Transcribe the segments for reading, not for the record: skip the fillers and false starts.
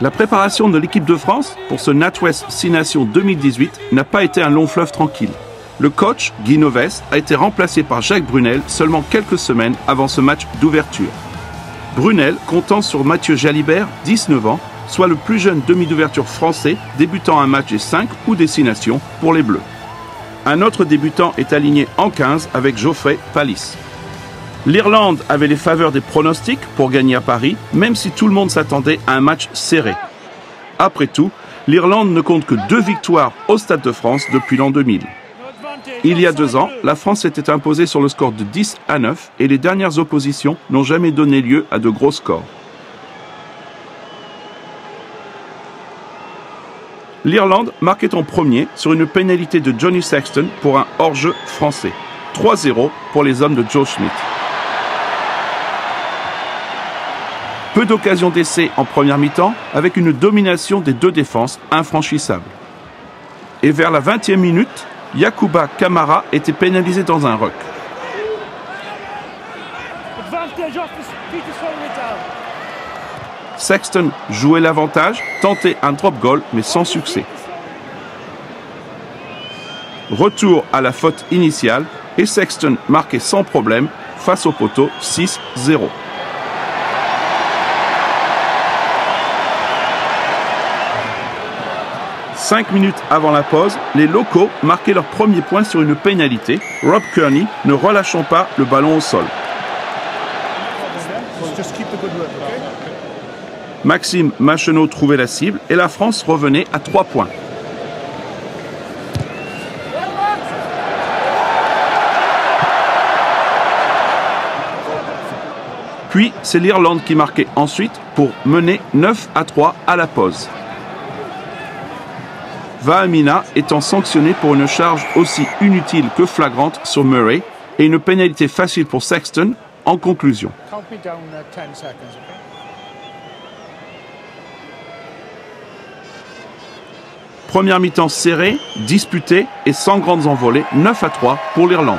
La préparation de l'équipe de France pour ce NatWest 6 Nations 2018 n'a pas été un long fleuve tranquille. Le coach, Guy Novès, a été remplacé par Jacques Brunel seulement quelques semaines avant ce match d'ouverture. Brunel comptant sur Mathieu Jalibert, 19 ans, soit le plus jeune demi d'ouverture français débutant un match des 5 ou des 6 Nations pour les Bleus. Un autre débutant est aligné en 15 avec Geoffrey Pallis. L'Irlande avait les faveurs des pronostics pour gagner à Paris, même si tout le monde s'attendait à un match serré. Après tout, l'Irlande ne compte que 2 victoires au Stade de France depuis l'an 2000. Il y a 2 ans, la France s'était imposée sur le score de 10-9 et les dernières oppositions n'ont jamais donné lieu à de gros scores. L'Irlande marquait en premier sur une pénalité de Johnny Sexton pour un hors-jeu français. 3-0 pour les hommes de Joe Schmidt. Peu d'occasions d'essai en première mi-temps, avec une domination des 2 défenses infranchissables. Et vers la 20e minute, Yacouba Kamara était pénalisé dans un ruck. Sexton jouait l'avantage, tentait un drop goal, mais sans succès. Retour à la faute initiale, et Sexton marquait sans problème face au poteau 6-0. Cinq minutes avant la pause, les locaux marquaient leur premier point sur une pénalité, Rob Kearney ne relâchant pas le ballon au sol. Maxime Machenaud trouvait la cible et la France revenait à 3 points. Puis c'est l'Irlande qui marquait ensuite pour mener 9-3 à la pause. Vahamina étant sanctionné pour une charge aussi inutile que flagrante sur Murray et une pénalité facile pour Sexton en conclusion. Première mi-temps serrée, disputée et sans grandes envolées, 9-3 pour l'Irlande.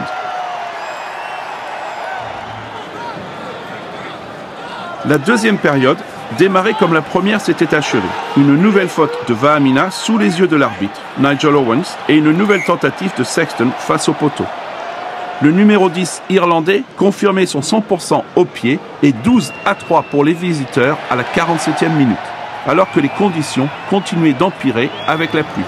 La deuxième période démarrait comme la première s'était achevée. Une nouvelle faute de Vahamina sous les yeux de l'arbitre, Nigel Owens, et une nouvelle tentative de Sexton face au poteau. Le numéro 10 irlandais confirmait son 100% au pied et 12-3 pour les visiteurs à la 47e minute, alors que les conditions continuaient d'empirer avec la pluie.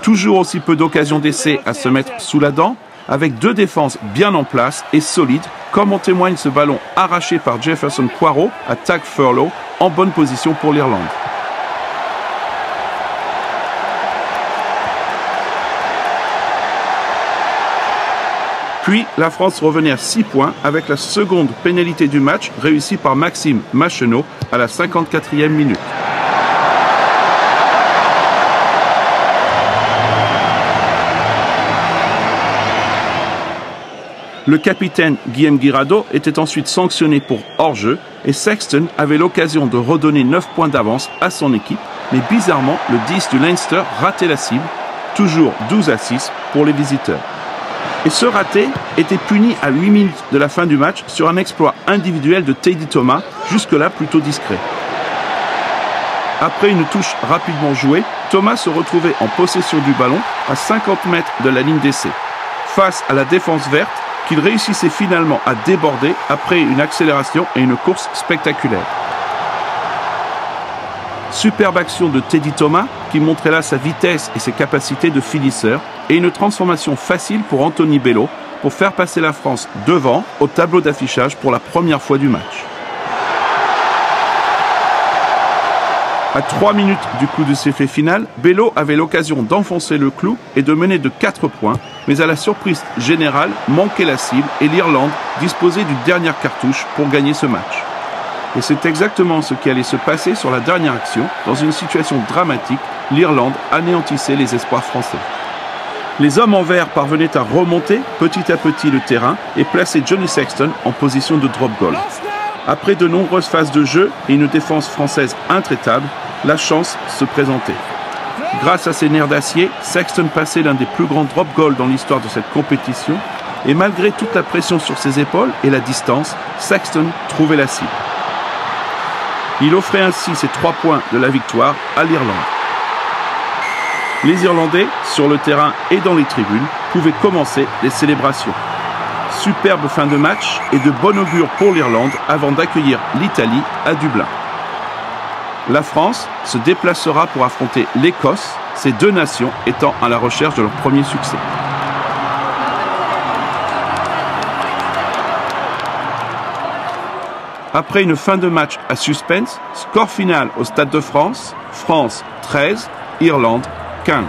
Toujours aussi peu d'occasions d'essai à se mettre sous la dent, avec 2 défenses bien en place et solides, comme en témoigne ce ballon arraché par Jefferson Poirot à Tag Furlow, en bonne position pour l'Irlande. Puis, la France revenait à 6 points avec la seconde pénalité du match réussie par Maxime Machenaud à la 54e minute. Le capitaine Guillaume Guirado était ensuite sanctionné pour hors-jeu et Sexton avait l'occasion de redonner 9 points d'avance à son équipe, mais bizarrement, le 10 du Leinster ratait la cible, toujours 12-6 pour les visiteurs. Et ce raté était puni à 8 minutes de la fin du match sur un exploit individuel de Teddy Thomas, jusque-là plutôt discret. Après une touche rapidement jouée, Thomas se retrouvait en possession du ballon à 50 mètres de la ligne d'essai. Face à la défense verte, qu'il réussissait finalement à déborder après une accélération et une course spectaculaire. Superbe action de Teddy Thomas qui montrait là sa vitesse et ses capacités de finisseur et une transformation facile pour Anthony Bello pour faire passer la France devant au tableau d'affichage pour la première fois du match. À 3 minutes du coup de sifflet final, Bello avait l'occasion d'enfoncer le clou et de mener de 4 points, mais à la surprise générale, manquait la cible et l'Irlande disposait d'une dernière cartouche pour gagner ce match. Et c'est exactement ce qui allait se passer sur la dernière action. Dans une situation dramatique, l'Irlande anéantissait les espoirs français. Les hommes en vert parvenaient à remonter petit à petit le terrain et placer Johnny Sexton en position de drop goal. Après de nombreuses phases de jeu et une défense française intraitable, la chance se présentait. Grâce à ses nerfs d'acier, Sexton passait l'un des plus grands drop goals dans l'histoire de cette compétition Et malgré toute la pression sur ses épaules et la distance, Sexton trouvait la cible. Il offrait ainsi ses 3 points de la victoire à l'Irlande. Les Irlandais, sur le terrain et dans les tribunes, pouvaient commencer les célébrations. Superbe fin de match et de bon augure pour l'Irlande avant d'accueillir l'Italie à Dublin. La France se déplacera pour affronter l'Écosse, ces 2 nations étant à la recherche de leur premier succès. Après une fin de match à suspense, score final au Stade de France, France 13, Irlande 15.